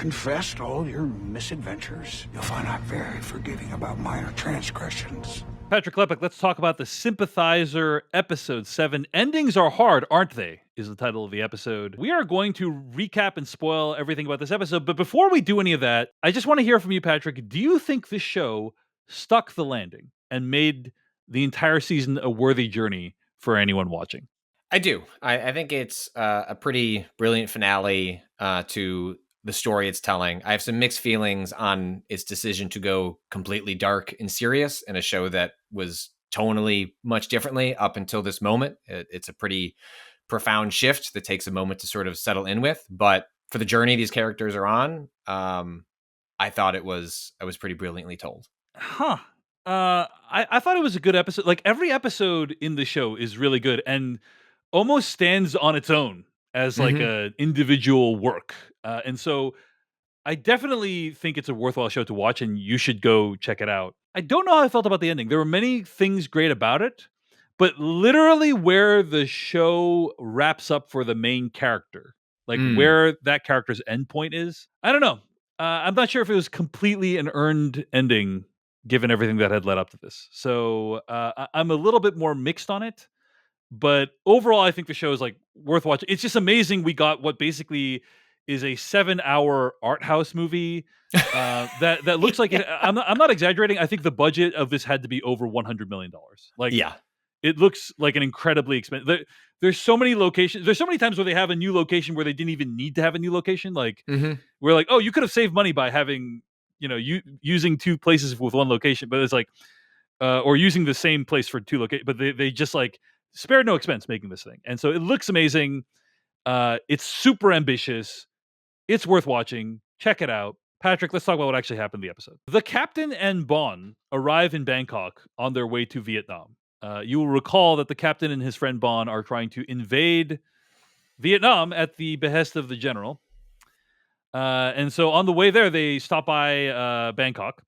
confessed all your misadventures, you'll find I'm very forgiving about minor transgressions. Patrick Klepek, let's talk about the Sympathizer episode 7. Endings are hard, aren't they? Is the title of the episode. We are going to recap and spoil everything about this episode, but before we do any of that, I just want to hear from you, Patrick. Do you think this show stuck the landing and made the entire season a worthy journey for anyone watching? I do. I think it's a pretty brilliant finale to the story it's telling. I have some mixed feelings on its decision to go completely dark and serious in a show that was tonally much differently up until this moment. It's a pretty profound shift that takes a moment to sort of settle in with. But for the journey these characters are on, I thought I was pretty brilliantly told. Huh. I thought it was a good episode. Like, every episode in the show is really good and almost stands on its own as like an individual work. And so I definitely think it's a worthwhile show to watch, and you should go check it out. I don't know how I felt about the ending. There were many things great about it, but literally where the show wraps up for the main character, like where that character's endpoint is, I don't know. I'm not sure if it was completely an earned ending given everything that had led up to this. So I'm a little bit more mixed on it. But overall, I think the show is like worth watching. It's just amazing we got what basically is a 7-hour art house movie that looks like it. I'm not exaggerating. I think the budget of this had to be over $100 million. Like, Yeah. It looks like an incredibly expensive. There's so many locations. There's so many times where they have a new location where they didn't even need to have a new location. Like, we're like, oh, you could have saved money by having, using two places with one location. But it's like, or using the same place for two locations. But they just like spared no expense making this thing. And so it looks amazing. It's super ambitious. It's worth watching. Check it out. Patrick, let's talk about what actually happened in the episode. The captain and Bon arrive in Bangkok on their way to Vietnam. You will recall that the captain and his friend Bon are trying to invade Vietnam at the behest of the general. And so on the way there, they stop by Bangkok,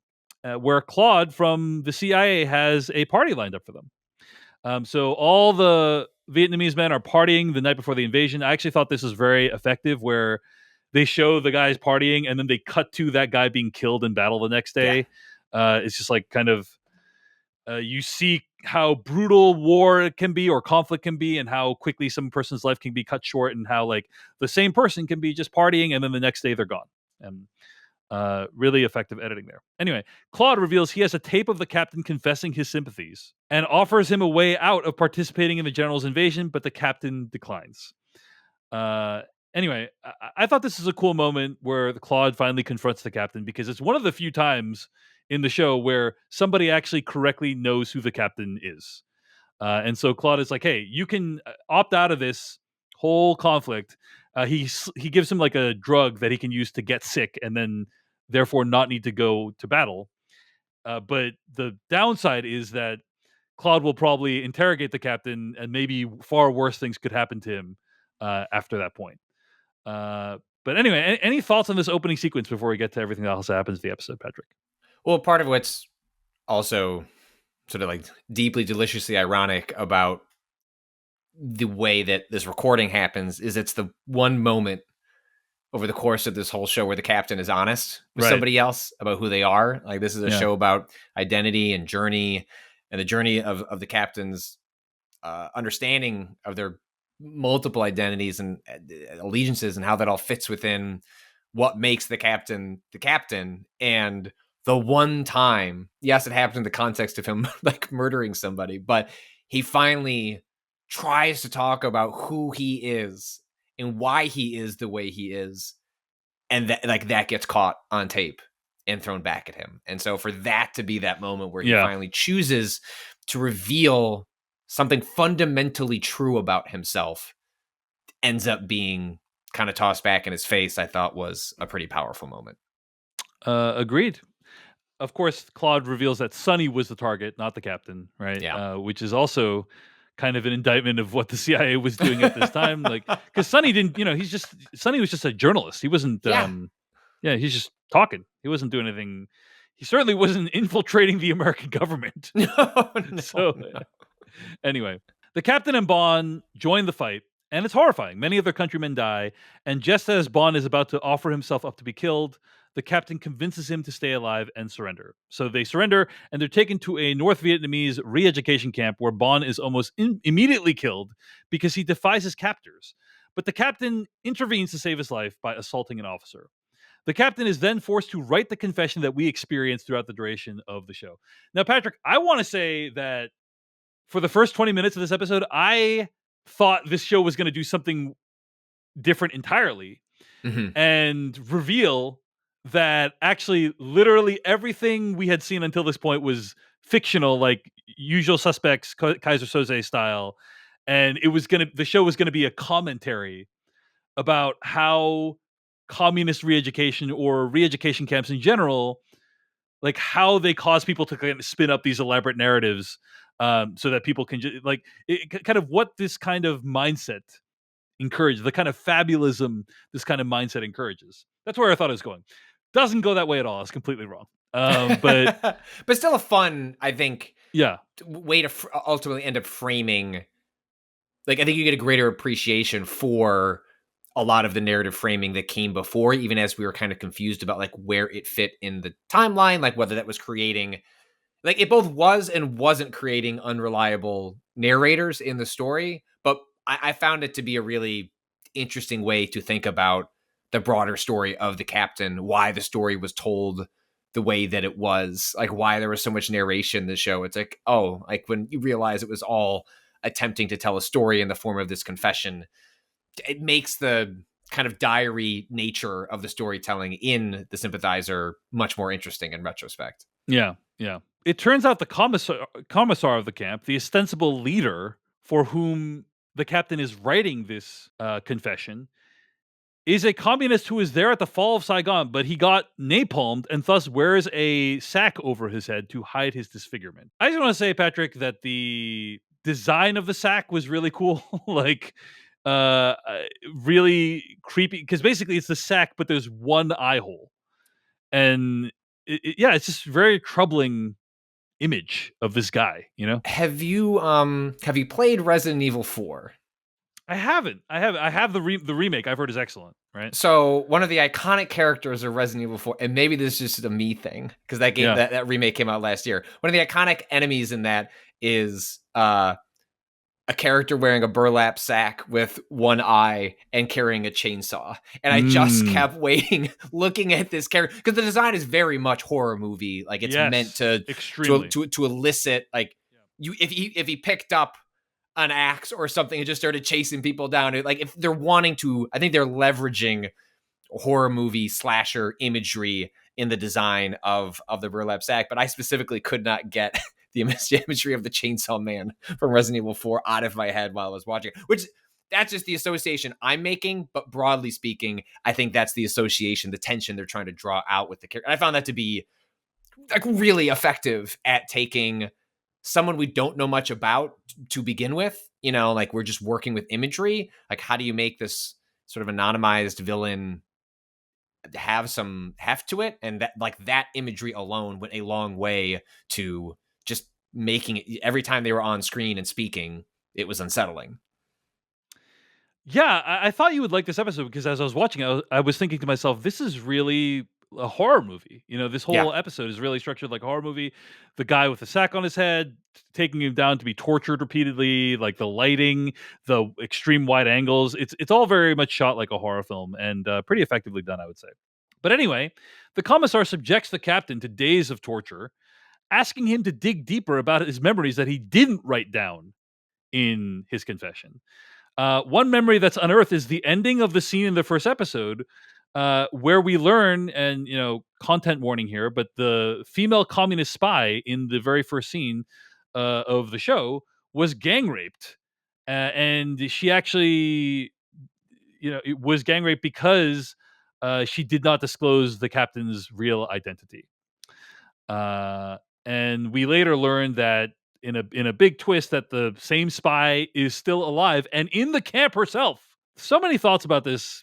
where Claude from the CIA has a party lined up for them. So all the Vietnamese men are partying the night before the invasion. I actually thought this was very effective, where they show the guys partying and then they cut to that guy being killed in battle the next day. Yeah. It's just like kind of you see how brutal war can be or conflict can be, and how quickly some person's life can be cut short, and how like the same person can be just partying and then the next day they're gone. And really effective editing there. Anyway, Claude reveals he has a tape of the captain confessing his sympathies and offers him a way out of participating in the general's invasion, but the captain declines. Anyway, I thought this is a cool moment where Claude finally confronts the captain, because it's one of the few times in the show where somebody actually correctly knows who the captain is. And so Claude is like, hey, you can opt out of this whole conflict. He gives him like a drug that he can use to get sick and then therefore not need to go to battle. But the downside is that Claude will probably interrogate the captain, and maybe far worse things could happen to him after that point. But anyway, any thoughts on this opening sequence before we get to everything else that happens in the episode, Patrick? Well, part of what's also sort of like deeply deliciously ironic about the way that this recording happens is it's the one moment over the course of this whole show where the captain is honest with somebody else about who they are. Like, this is a show about identity and journey, and the journey of the captain's understanding of their multiple identities and allegiances, and how that all fits within what makes the captain the captain. And the one time, yes, it happened in the context of him like murdering somebody, but he finally tries to talk about who he is and why he is the way he is, and that gets caught on tape and thrown back at him. And so for that to be that moment where he finally chooses to reveal something fundamentally true about himself, ends up being kind of tossed back in his face, I thought was a pretty powerful moment. Agreed. Of course, Claude reveals that Sonny was the target, not the captain, right? Yeah. Which is also kind of an indictment of what the CIA was doing at this time. Like, because Sonny didn't, Sonny was just a journalist. He wasn't, he's just talking. He wasn't doing anything. He certainly wasn't infiltrating the American government. No. Anyway, the captain and Bon join the fight, And it's horrifying. Many of their countrymen die, and just as Bond is about to offer himself up to be killed, the captain convinces him to stay alive and surrender. So they surrender, and they're taken to a North Vietnamese re-education camp where Bond is almost immediately killed because he defies his captors. But the captain intervenes to save his life by assaulting an officer. The captain is then forced to write the confession that we experience throughout the duration of the show. Now, Patrick, I want to say that for the first 20 minutes of this episode, I thought this show was going to do something different entirely and reveal that actually literally everything we had seen until this point was fictional, like Usual Suspects, Kaiser Soze style. And the show was going to be a commentary about how communist re-education or re-education camps in general, like how they cause people to kind of spin up these elaborate narratives so that people can kind of what this kind of mindset encourages, the kind of fabulism this kind of mindset encourages. That's where I thought it was going. Doesn't go that way at all. It's completely wrong. But but still a fun, I think, yeah, way to ultimately end up framing. Like, I think you get a greater appreciation for a lot of the narrative framing that came before, even as we were kind of confused about like where it fit in the timeline, like whether that was creating, like it both was and wasn't creating unreliable narrators in the story. But I found it to be a really interesting way to think about the broader story of the captain, why the story was told the way that it was, like why there was so much narration in the show. It's like, oh, like when you realize it was all attempting to tell a story in the form of this confession, it makes the kind of diary nature of the storytelling in the Sympathizer much more interesting in retrospect. Yeah. It turns out the commissar of the camp, the ostensible leader for whom the captain is writing this confession, is a communist who is there at the fall of Saigon, but he got napalmed and thus wears a sack over his head to hide his disfigurement. I just want to say, Patrick, that the design of the sack was really cool. Like, really creepy, because basically it's the sack, but there's one eye hole. And it's just very troubling image of this guy, you know? Have you played Resident Evil 4? I haven't. I have the remake. I've heard is excellent, right? So one of the iconic characters of Resident Evil 4, and maybe this is just a me thing, because that game, that remake came out last year. One of the iconic enemies in that is a character wearing a burlap sack with one eye and carrying a chainsaw. And I just kept waiting, looking at this character, because the design is very much horror movie. Like it's meant to elicit, like if he picked up an axe or something and just started chasing people down, like if they're wanting to, I think they're leveraging horror movie slasher imagery in the design of the burlap sack. But I specifically could not get the imagery of the chainsaw man from Resident Evil 4 out of my head while I was watching it, which that's just the association I'm making. But broadly speaking, I think that's the association, the tension they're trying to draw out with the character. And I found that to be like really effective at taking someone we don't know much about to begin with, you know, like we're just working with imagery. Like, how do you make this sort of anonymized villain have some heft to it? And that, like, that imagery alone went a long way to just making it, every time they were on screen and speaking, it was unsettling. Yeah, I thought you would like this episode because as I was watching it, I was thinking to myself, this is really a horror movie. You know, this whole episode is really structured like a horror movie. The guy with the sack on his head, taking him down to be tortured repeatedly, like the lighting, the extreme wide angles. It's all very much shot like a horror film and pretty effectively done, I would say. But anyway, the commissar subjects the captain to days of torture, asking him to dig deeper about his memories that he didn't write down in his confession. One memory that's unearthed is the ending of the scene in the first episode, where we learn, and you know, content warning here, but the female communist spy in the very first scene of the show was gang raped, and she actually, you know, it was gang raped because she did not disclose the captain's real identity. And we later learned that in a big twist that the same spy is still alive and in the camp herself. So many thoughts about this.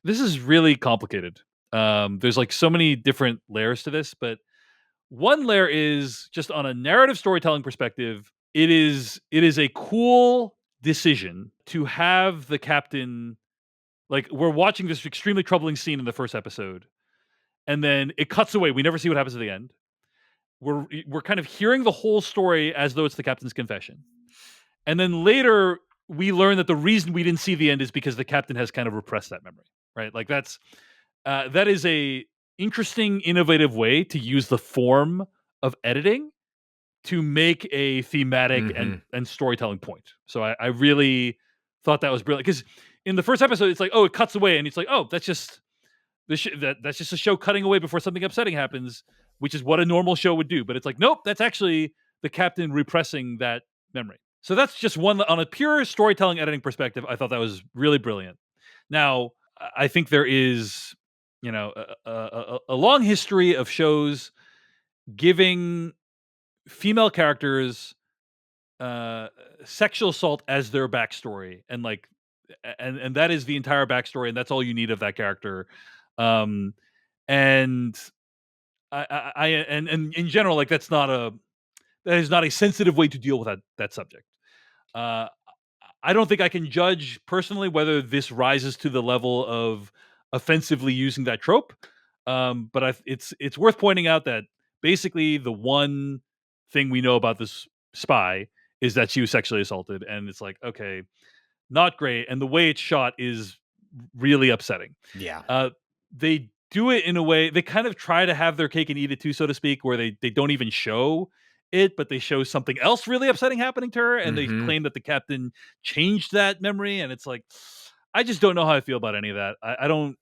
This is really complicated. There's like so many different layers to this, but one layer is just on a narrative storytelling perspective. It is a cool decision to have the captain, like, we're watching this extremely troubling scene in the first episode, and then it cuts away. We never see what happens at the end. We're kind of hearing the whole story as though it's the captain's confession. And then later we learn that the reason we didn't see the end is because the captain has kind of repressed that memory, right? Like that is a interesting, innovative way to use the form of editing to make a thematic and storytelling point. So I really thought that was brilliant, because in the first episode it's like, oh, it cuts away, and it's like, oh, that's just that's just a show cutting away before something upsetting happens, which is what a normal show would do. But it's like, nope, that's actually the captain repressing that memory. So that's just one on a pure storytelling editing perspective. I thought that was really brilliant. Now, I think there is, a long history of shows giving female characters sexual assault as their backstory, and like, and that is the entire backstory, and that's all you need of that character. Um, and and in general, like, that is not a sensitive way to deal with that subject. Uh, I don't think I can judge personally whether this rises to the level of offensively using that trope. But it's worth pointing out that basically the one thing we know about this spy is that she was sexually assaulted, and it's like, okay, not great, and the way it's shot is really upsetting. Yeah. They do it in a way, they kind of try to have their cake and eat it too, so to speak, where they don't even show it, but they show something else really upsetting happening to her, and they claim that the captain changed that memory, and it's like, I just don't know how I feel about any of that. I don't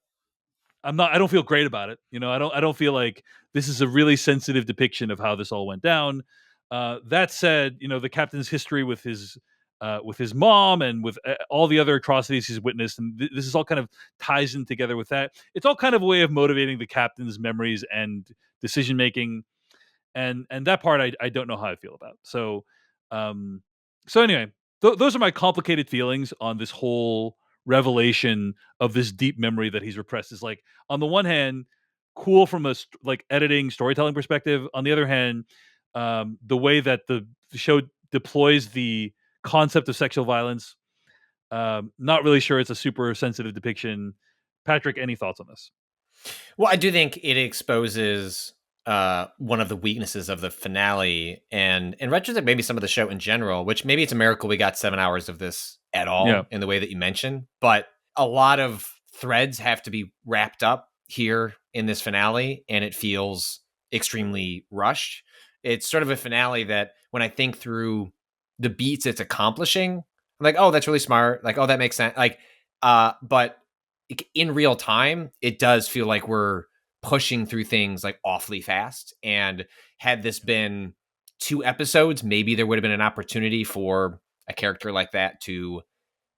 feel great about it. I don't feel like this is a really sensitive depiction of how this all went down. That said, the captain's history with his mom and with all the other atrocities he's witnessed, and this is all kind of ties in together with that. It's all kind of a way of motivating the captain's memories and decision making, and that part I don't know how I feel about. So anyway, those are my complicated feelings on this whole revelation of this deep memory that he's repressed. Is like, on the one hand, cool from a like editing storytelling perspective. On the other hand, the way that the show deploys the concept of sexual violence, not really sure it's a super sensitive depiction. Patrick, any thoughts on this? Well, I do think it exposes one of the weaknesses of the finale, and in retrospect, maybe some of the show in general, which maybe it's a miracle we got 7 hours of this at all in the way that you mentioned. But a lot of threads have to be wrapped up here in this finale, and it feels extremely rushed. It's sort of a finale that, when I think through the beats it's accomplishing, I'm like, oh, that's really smart. Like, oh, that makes sense. Like, but in real time, it does feel like we're pushing through things like awfully fast. And had this been 2 episodes, maybe there would have been an opportunity for a character like that to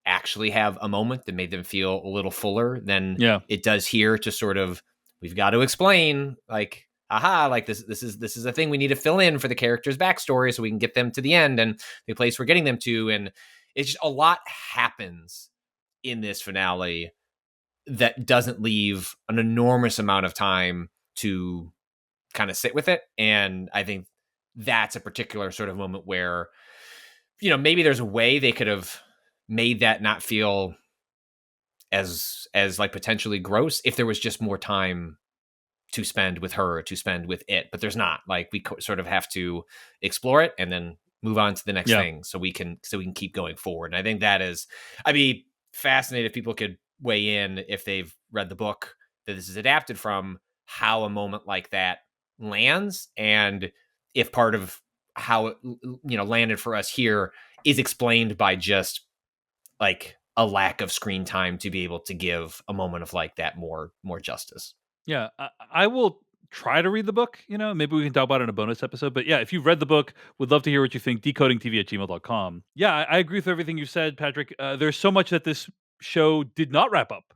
actually have a moment that made them feel a little fuller than it does here, to sort of, we've got to explain, like, aha, like this is a thing we need to fill in for the character's backstory so we can get them to the end and the place we're getting them to. And it's just, a lot happens in this finale that doesn't leave an enormous amount of time to kind of sit with it. And I think that's a particular sort of moment where, maybe there's a way they could have made that not feel as like potentially gross if there was just more time to spend with her, to spend with it. But there's not. Like, we sort of have to explore it and then move on to the next thing so we can keep going forward. And I think that is, I'd be fascinated if people could weigh in, if they've read the book that this is adapted from, how a moment like that lands, and if part of how it landed for us here is explained by just like a lack of screen time to be able to give a moment of like that more justice. Yeah, I will try to read the book. Maybe we can talk about it in a bonus episode. But yeah, if you've read the book, would love to hear what you think. decodingtv@gmail.com. Yeah, I agree with everything you said, Patrick. There's so much that this show did not wrap up.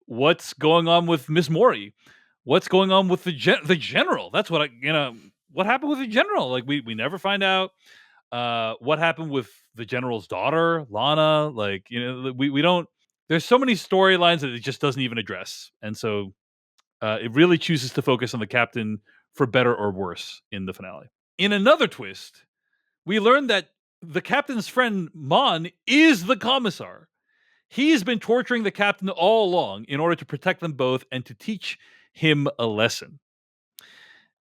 What's going on with Miss Mori? What's going on with the general? That's what what happened with the general? Like, we never find out. What happened with the general's daughter, Lana? Like, we don't. There's so many storylines that it just doesn't even address, and so it really chooses to focus on the captain, for better or worse, in the finale. In another twist, we learned that the captain's friend Mon is the commissar. He's been torturing the captain all along in order to protect them both and to teach him a lesson.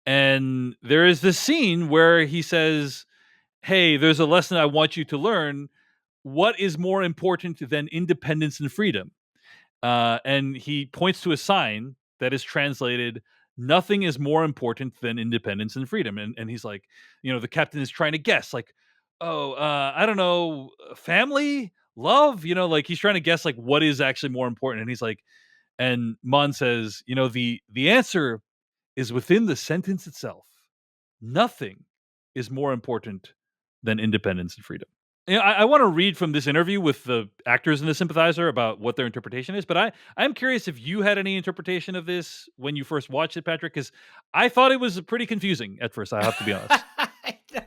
And there is this scene where he says, "Hey, there's a lesson I want you to learn. What is more important than independence and freedom?" And he points to a sign that is translated, "Nothing is more important than independence and freedom." And he's like, the captain is trying to guess, like, "Oh, I don't know, family, love," like he's trying to guess, like, what is actually more important. And he's like, and Mon says, the answer is within the sentence itself. Nothing is more important than independence and freedom. I want to read from this interview with the actors in the Sympathizer about what their interpretation is, but I'm curious if you had any interpretation of this when you first watched it, Patrick, because I thought it was pretty confusing at first. I have to be honest.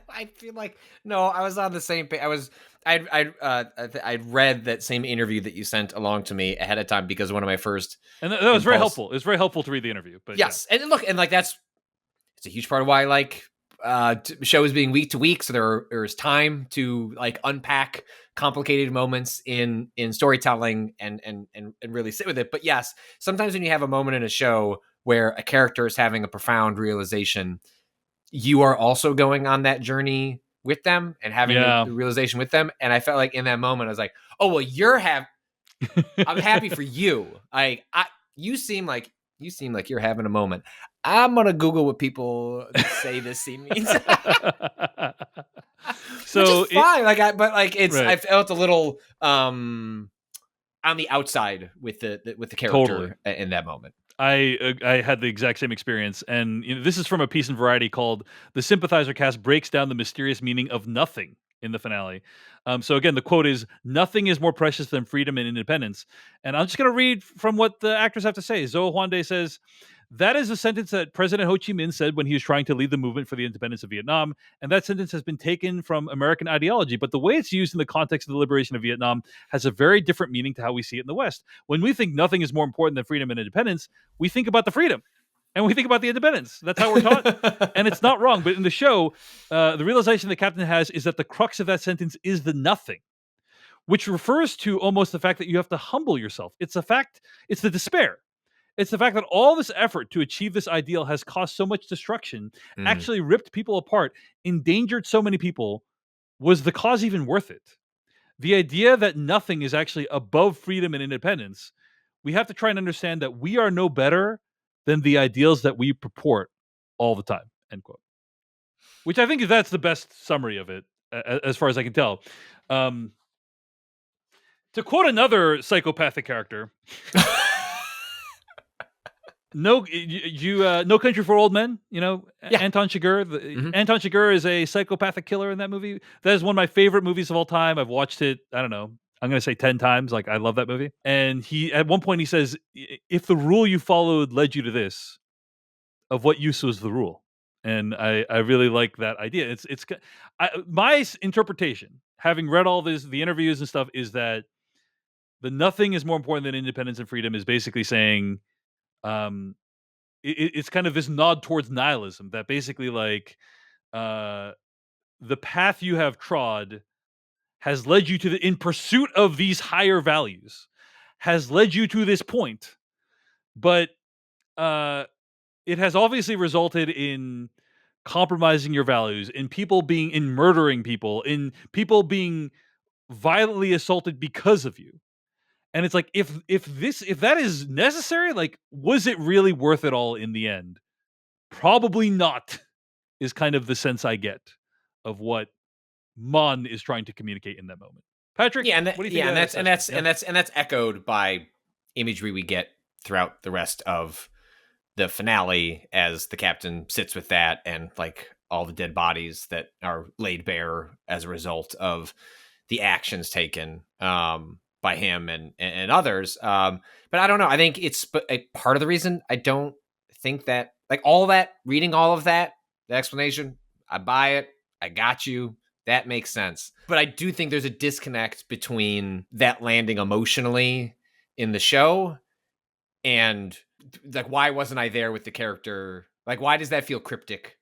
I feel like no, I was on the same page. I'd read that same interview that you sent along to me ahead of time because one of my first and that was very helpful. It was very helpful to read the interview. But yes, yeah. And look, and like it's a huge part of why I like shows being week to week, so there's time to like unpack complicated moments in storytelling and really sit with it. But yes, sometimes when you have a moment in a show where a character is having a profound realization, you are also going on that journey with them and having the realization with them. And I felt like in that moment, I was like, oh, well, I'm happy for you. You seem like you're having a moment. I'm going to Google what people say this scene means. So which is fine. I felt a little, on the outside with the character in that moment. I had the exact same experience, and this is from a piece in Variety called "The Sympathizer Cast Breaks Down the Mysterious Meaning of Nothing" in the finale. So again, the quote is, "Nothing is more precious than freedom and independence." And I'm just going to read from what the actors have to say. Zoe Huande says, "That is a sentence that President Ho Chi Minh said when he was trying to lead the movement for the independence of Vietnam, and that sentence has been taken from American ideology, but the way it's used in the context of the liberation of Vietnam has a very different meaning to how we see it in the West. When we think nothing is more important than freedom and independence, we think about the freedom, and we think about the independence. That's how we're taught." And it's not wrong, but in the show, the realization the captain has is that the crux of that sentence is the nothing, which refers to almost the fact that you have to humble yourself. It's the despair. It's the fact that all this effort to achieve this ideal has caused so much destruction, actually ripped people apart, endangered so many people. Was the cause even worth it? The idea that nothing is actually above freedom and independence, we have to try and understand that we are no better than the ideals that we purport all the time, end quote. Which I think that's the best summary of it, as far as I can tell. To quote another psychopathic character, No Country for Old Men. Anton Chigurh. Anton Chigurh is a psychopathic killer in that movie. That is one of my favorite movies of all time. I've watched it, I don't know, I'm going to say 10 times. Like, I love that movie. And at one point he says, "If the rule you followed led you to this, of what use was the rule?" And I really like that idea. My interpretation, having read all the interviews and stuff, is that the nothing is more important than independence and freedom is basically saying, it's kind of this nod towards nihilism, that basically, like, the path you have trod has led you in pursuit of these higher values, has led you to this point, but it has obviously resulted in compromising your values, in murdering people, in people being violently assaulted because of you. And it's like, if that is necessary, like, was it really worth it all in the end? Probably not, is kind of the sense I get of what Mon is trying to communicate in that moment. Patrick, what do you think? And that's echoed by imagery we get throughout the rest of the finale as the captain sits with that and like all the dead bodies that are laid bare as a result of the actions taken by him and others. But I don't know. I think it's a part of the reason I don't think that, like, all that, reading all of that, the explanation, I buy it. I got you. That makes sense. But I do think there's a disconnect between that landing emotionally in the show and, like, why wasn't I there with the character? Like, why does that feel cryptic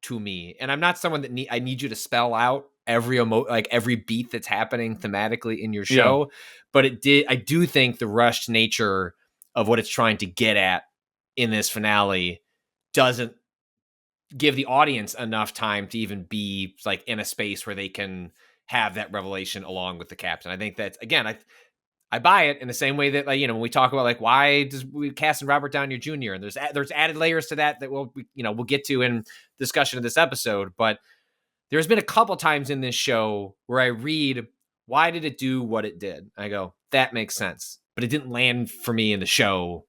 to me? And I'm not someone that I need you to spell out every beat that's happening thematically in your show. But I do think the rushed nature of what it's trying to get at in this finale doesn't give the audience enough time to even be like in a space where they can have that revelation along with the captain. I think that's, again, I buy it in the same way that, like, when we talk about like why does we cast in Robert Downey Jr. and there's added layers to that we'll get to in discussion of this episode. But there's been a couple times in this show where I read, why did it do what it did? I go, that makes sense, but it didn't land for me in the show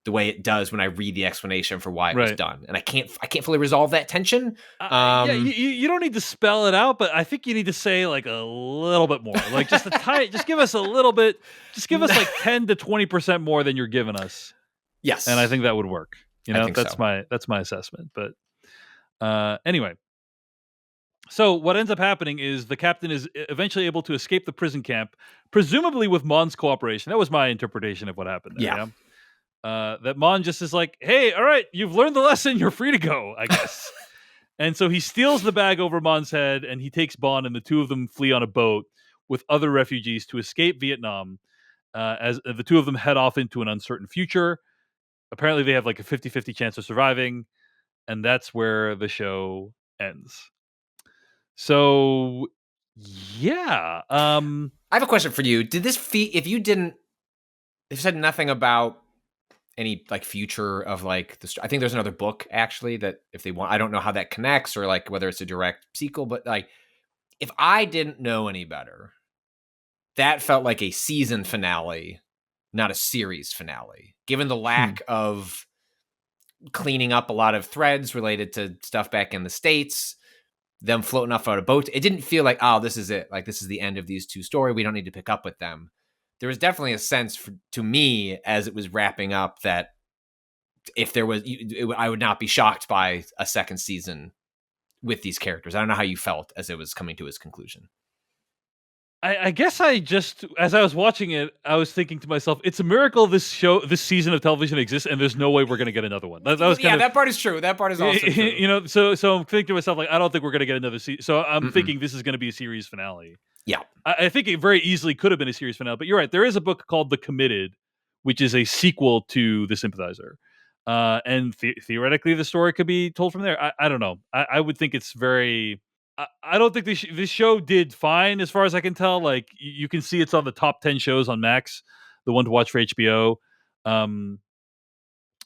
the way it does when I read the explanation for why it was done, and I can't fully resolve that tension. You don't need to spell it out, but I think you need to say like a little bit more, like just just give us a little bit, just give us like 10 to 20% more than you're giving us. Yes, and I think that would work. That's so. that's my assessment. But anyway, so what ends up happening is the captain is eventually able to escape the prison camp, presumably with Mon's cooperation. That was my interpretation of what happened there. Yeah. That Mon just is like, hey, all right, you've learned the lesson. You're free to go, I guess. And so he steals the bag over Mon's head, and he takes Bon, and the two of them flee on a boat with other refugees to escape Vietnam, as the two of them head off into an uncertain future. Apparently, they have like a 50-50 chance of surviving, and that's where the show ends. So, yeah. I have a question for you. Did this if you said nothing about any like future of like I think there's another book actually that if they want, I don't know how that connects or like whether it's a direct sequel, but like if I didn't know any better, that felt like a season finale, not a series finale, given the lack of cleaning up a lot of threads related to stuff back in the States, them floating off on a boat. It didn't feel like, oh, this is it. Like this is the end of these two stories. We don't need to pick up with them. There was definitely a sense to me as it was wrapping up that if there was, I would not be shocked by a second season with these characters. I don't know how you felt as it was coming to its conclusion. I guess as I was watching it, I was thinking to myself, it's a miracle this season of television exists, and there's no way we're going to get another one. That was that part is true. That part is also true. So I'm thinking to myself, like, I don't think we're going to get another season. So I'm thinking this is going to be a series finale. Yeah. I think it very easily could have been a series finale, but you're right. There is a book called The Committed, which is a sequel to The Sympathizer. And theoretically, the story could be told from there. I don't know. I would think it's very... I don't think this show did fine as far as I can tell. Like, you can see it's on the top 10 shows on Max, the one to watch for HBO,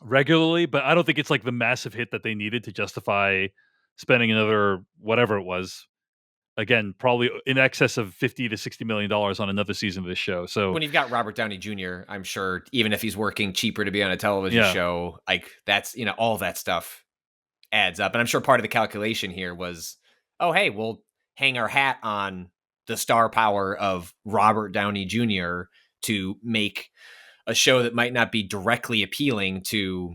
regularly, but I don't think it's like the massive hit that they needed to justify spending another whatever it was. Again, probably in excess of $50 to $60 million on another season of this show. So when you've got Robert Downey Jr., I'm sure even if he's working cheaper to be on a television show, like that's, all that stuff adds up. And I'm sure part of the calculation here was, oh, hey, we'll hang our hat on the star power of Robert Downey Jr. to make a show that might not be directly appealing to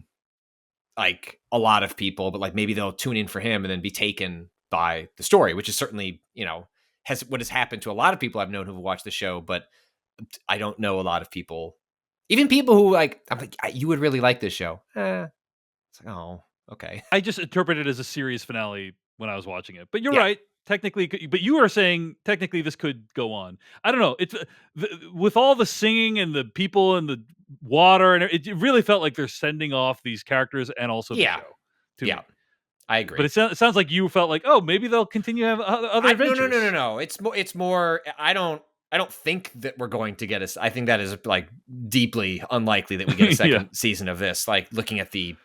like a lot of people, but like maybe they'll tune in for him and then be taken by the story, which is certainly, has what has happened to a lot of people I've known who've watched the show, but I don't know a lot of people, even people who like, I'm like, you would really like this show. It's like, oh, okay. I just interpreted it as a series finale when I was watching it, but you're right. Technically, but you are saying technically this could go on. I don't know. It's with all the singing and the people and the water, and it really felt like they're sending off these characters and also the show. To me. I agree. But it sounds like you felt like, oh, maybe they'll continue to have other adventures. No. It's more. I don't think that we're going to get I think that is like deeply unlikely that we get a second season of this. Like looking at the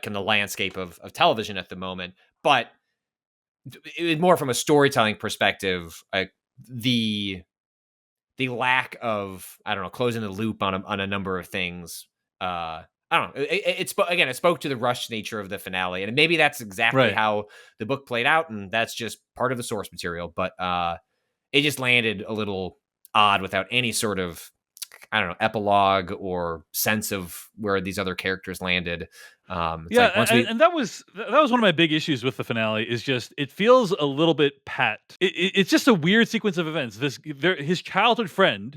in the landscape of television at the moment, but it, more from a storytelling perspective, like the lack of closing the loop on a number of things. I don't know. It spoke to the rushed nature of the finale, and maybe that's exactly how the book played out, and that's just part of the source material. But it just landed a little odd without any sort of epilogue or sense of where these other characters landed. And that was one of my big issues with the finale. Is just it feels a little bit pat. It's just a weird sequence of events. His childhood friend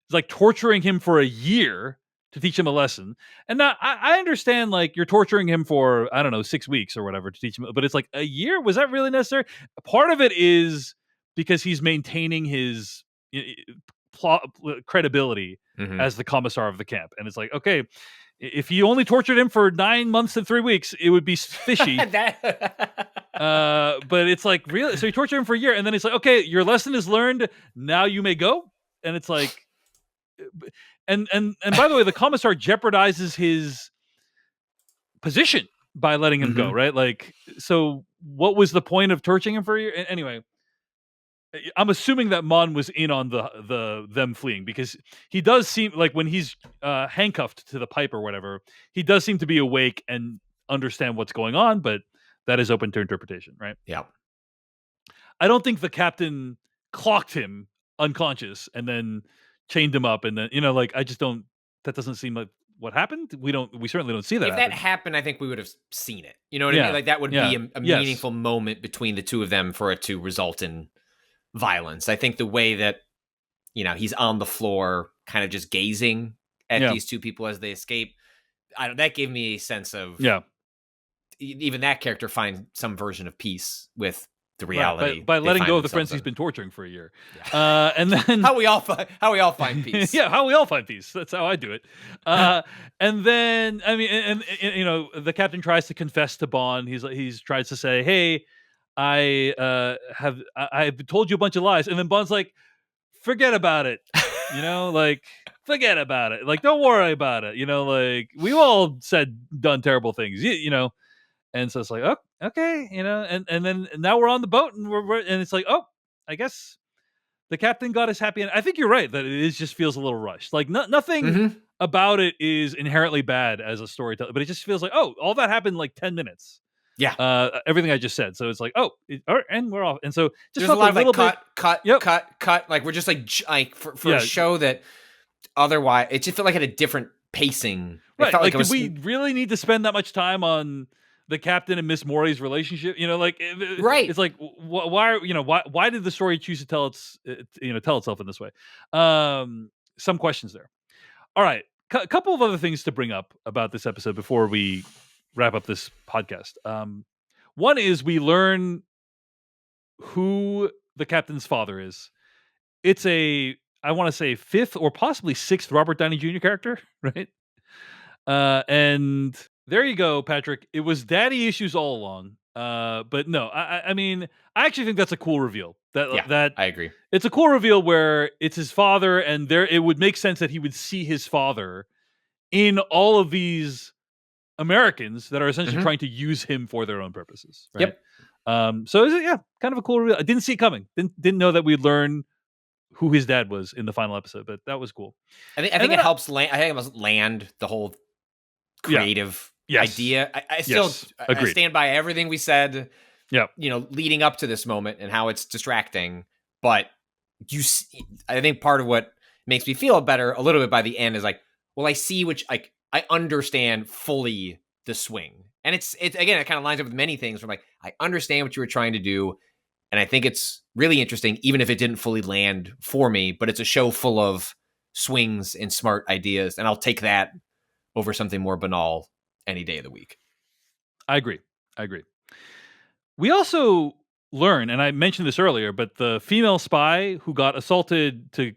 is like torturing him for a year to teach him a lesson. And now I understand, like, you're torturing him for, 6 weeks or whatever to teach him, but it's like a year. Was that really necessary? Part of it is because he's maintaining his credibility as the commissar of the camp. And it's like, okay, if you only tortured him for 9 months and 3 weeks, it would be fishy. But it's like, really? So you torture him for a year, and then it's like, okay, your lesson is learned. Now you may go. And it's like, and by the way, the commissar jeopardizes his position by letting him go, right? Like, so what was the point of torturing him for a year? Anyway, I'm assuming that Mon was in on them fleeing, because he does seem like, when he's handcuffed to the pipe or whatever, he does seem to be awake and understand what's going on, but that is open to interpretation, right? Yeah. I don't think the captain clocked him unconscious and then chained him up, and then, like, I just don't. That doesn't seem like what happened. We certainly don't see that. If that happened, I think we would have seen it. You know what I mean? Like, that would be a meaningful moment between the two of them for it to result in violence. I think the way that, he's on the floor kind of just gazing at these two people as they escape, that gave me a sense of even that character find some version of peace with the reality, by letting go of the friends he's been torturing for a year. And then how we all find peace. How we all find peace. That's how I do it. And then, I mean, and the captain tries to confess to Bond. He's tries to say, hey, I've told you a bunch of lies. And then Bond's like, forget about it. Like, forget about it. Like, don't worry about it. Like, we've all done terrible things, And so it's like, oh, okay, and then now we're on the boat, and and it's like, oh, I guess the captain got his happy end. I think you're right that it just feels a little rushed. Like, nothing about it is inherently bad as a storyteller, but it just feels like, oh, all that happened in like 10 minutes. Yeah. Everything I just said. So it's like, oh, all right, and we're off. And so just there's a lot of like cut. cut. Like, we're just like for a show that otherwise it just felt like it had a different pacing. Right. Like, did we really need to spend that much time on the captain and Miss Morey's relationship? Right. It's like, why did the story choose to tell itself in this way? Some questions there. All right. A couple of other things to bring up about this episode before we wrap up this podcast. One is we learn who the captain's father is. It's I want to say 5th or possibly 6th Robert Downey Jr. character, right? And there you go, Patrick. It was daddy issues all along. But no, I mean, I actually think that's a cool reveal. That I agree. It's a cool reveal where it's his father, and it would make sense that he would see his father in all of these Americans that are essentially trying to use him for their own purposes. Right? Yep. So kind of a cool reveal. I didn't see it coming. Didn't know that we'd learn who his dad was in the final episode, but that was cool. I think it helps land. I think it must land the whole creative idea. I still I stand by everything we said. Yeah, leading up to this moment and how it's distracting. But I think part of what makes me feel better a little bit by the end is like, well, I see I understand fully the swing, and it's again, it kind of lines up with many things. From like, I understand what you were trying to do, and I think it's really interesting, even if it didn't fully land for me. But it's a show full of swings and smart ideas, and I'll take that over something more banal any day of the week. I agree. We also learn, and I mentioned this earlier, but the female spy who got assaulted to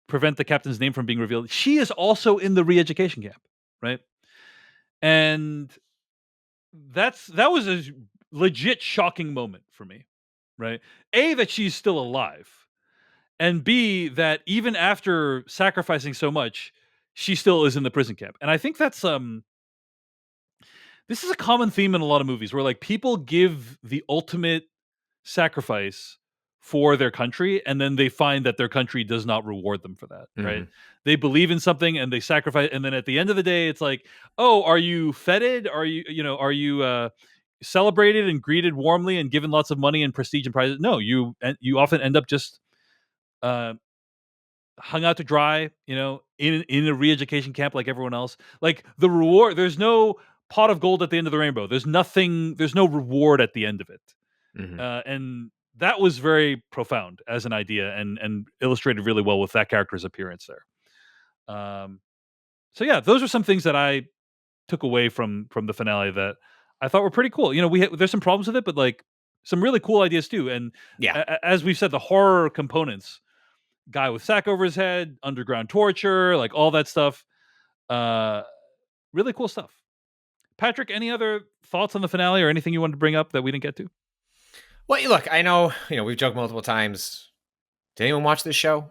prevent the captain's name from being revealed, she is also in the re-education camp, right? And that was a legit shocking moment for me, right? A, that she's still alive, and B, that even after sacrificing so much, she still is in the prison camp. And I think that's this is a common theme in a lot of movies where like people give the ultimate sacrifice for their country, and then they find that their country does not reward them for that, right? They believe in something and they sacrifice, and then at the end of the day, it's like, oh, are you feted? Are you celebrated and greeted warmly and given lots of money and prestige and prizes? No, you often end up just hung out to dry, in a re-education camp like everyone else. Like, the reward, there's no pot of gold at the end of the rainbow. There's no reward at the end of it. And that was very profound as an idea, and illustrated really well with that character's appearance there. So yeah, those are some things that I took away from the finale that I thought were pretty cool. There's some problems with it, but like, some really cool ideas too. And as we've said, the horror components, guy with sack over his head, underground torture, like all that stuff, really cool stuff. Patrick, any other thoughts on the finale or anything you wanted to bring up that we didn't get to? Well, look, I know, we've joked multiple times. Did anyone watch this show?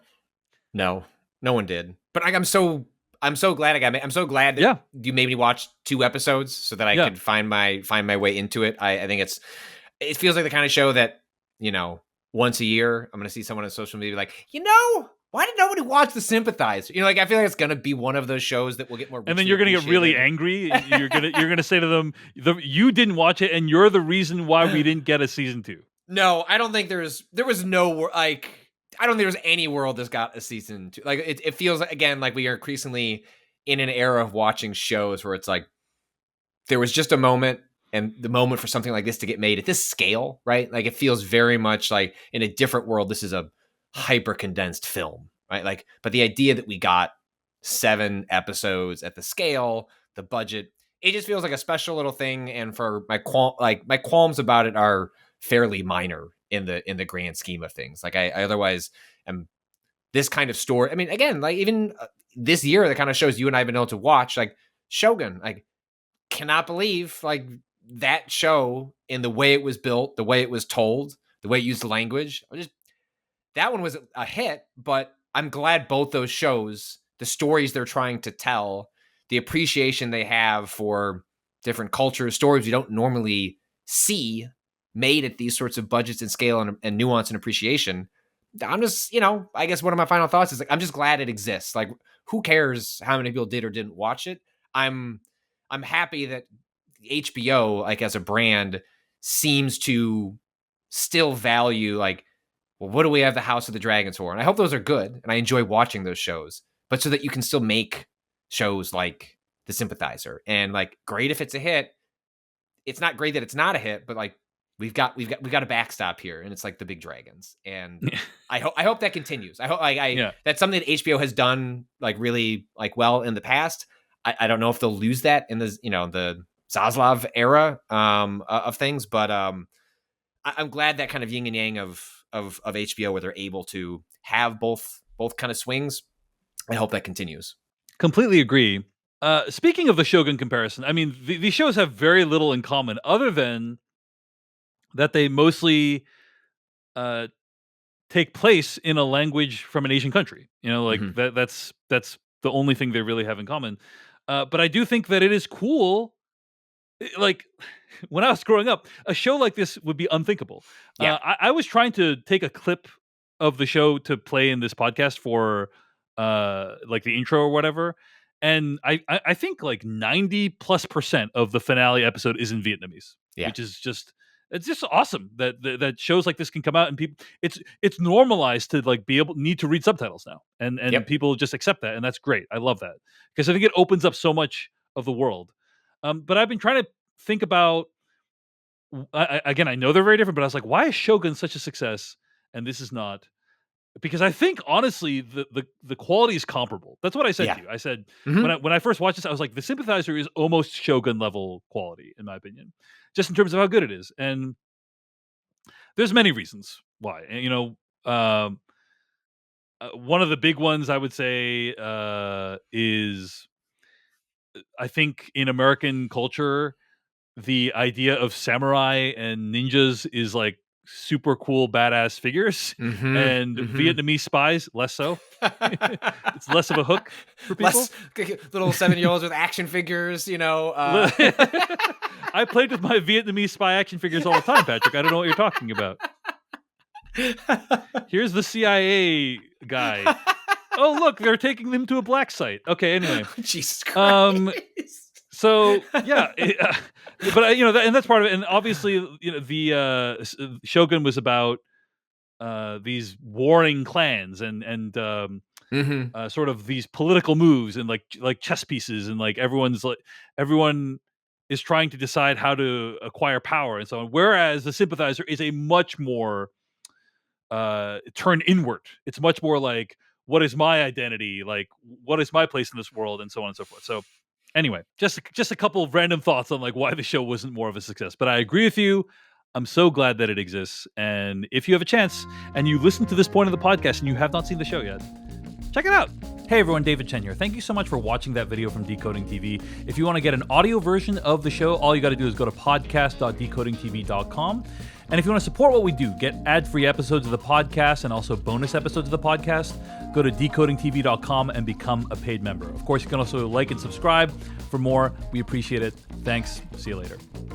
No one did. But I'm so glad I'm so glad that you made me watch 2 episodes so that I could find my way into it. I think it feels like the kind of show that, once a year I'm going to see someone on social media like, why did nobody watch The Sympathizer? I feel like it's going to be one of those shows that will get more. And then you're going to get really angry. You're going to say to them, you didn't watch it and you're the reason why we didn't get a season 2. No, I don't think there was I don't think there's any world that's got a season 2. Like it feels again like we are increasingly in an era of watching shows where it's like there was just a moment, and the moment for something like this to get made at this scale, right? Like it feels very much like in a different world. This is a hyper condensed film, right? Like, but the idea that we got 7 episodes at the scale, the budget, it just feels like a special little thing. And for my qualms about it are fairly minor in the grand scheme of things. Like I otherwise am this kind of story. I mean, again, like even this year, the kind of shows you and I have been able to watch, like Shogun, like cannot believe like that show in the way it was built, the way it was told, the way it used the language. That one was a hit, but I'm glad both those shows, the stories they're trying to tell, the appreciation they have for different cultures, stories we don't normally see made at these sorts of budgets and scale and nuance and appreciation. I'm just, I guess one of my final thoughts is like, I'm just glad it exists. Like, who cares how many people did or didn't watch it? I'm happy that HBO, like as a brand, seems to still value like, well, what do we have the House of the Dragons for? And I hope those are good, and I enjoy watching those shows, but so that you can still make shows like The Sympathizer. And like, great if it's a hit. It's not great that it's not a hit, but like we've got a backstop here, and it's like the big dragons. And I hope that continues. I hope that's something that HBO has done like really like well in the past. I don't know if they'll lose that in the Zaslav era of things, but I'm glad that kind of yin and yang of HBO where they're able to have both kind of swings. I hope that continues. Completely agree. Speaking of the Shogun comparison, I mean, these shows have very little in common other than that they mostly take place in a language from an Asian country. That's the only thing they really have in common. But I do think that it is cool. Like when I was growing up, a show like this would be unthinkable. Yeah. I was trying to take a clip of the show to play in this podcast for like the intro or whatever. And I think like 90+% of the finale episode is in Vietnamese, which is it's just awesome that shows like this can come out and people it's normalized to like need to read subtitles now and people just accept that, and that's great. I love that because I think it opens up so much of the world. But I've been trying to think about again, I know they're very different, but I was like, why is Shogun such a success and this is not? Because I think honestly the quality is comparable. That's what I said to you. I said when I first watched this, I was like, The Sympathizer is almost Shogun level quality in my opinion, just in terms of how good it is. And there's many reasons why. And, one of the big ones I would say is I think in American culture, the idea of samurai and ninjas is like super cool, badass figures, and Vietnamese spies less so. It's less of a hook for people. Little 7-year-olds with action figures, I played with my Vietnamese spy action figures all the time, Patrick. I don't know what you're talking about. Here's the CIA guy. Oh, look, they're taking them to a black site. Okay, anyway. Jesus Christ. So yeah, but and that's part of it. And obviously, the Shogun was about these warring clans and sort of these political moves and like chess pieces, and like everyone is trying to decide how to acquire power and so on. Whereas the Sympathizer is a much more turn inward. It's much more like, what is my identity? Like, what is my place in this world, and so on and so forth. So. Anyway, just a couple of random thoughts on like why the show wasn't more of a success. But I agree with you. I'm so glad that it exists. And if you have a chance and you listen to this point of the podcast and you have not seen the show yet, check it out. Hey everyone, David Chen here. Thank you so much for watching that video from Decoding TV. If you want to get an audio version of the show, all you got to do is go to podcast.decodingtv.com. And if you want to support what we do, get ad-free episodes of the podcast and also bonus episodes of the podcast, go to decodingtv.com and become a paid member. Of course, you can also like and subscribe for more. We appreciate it. Thanks. See you later.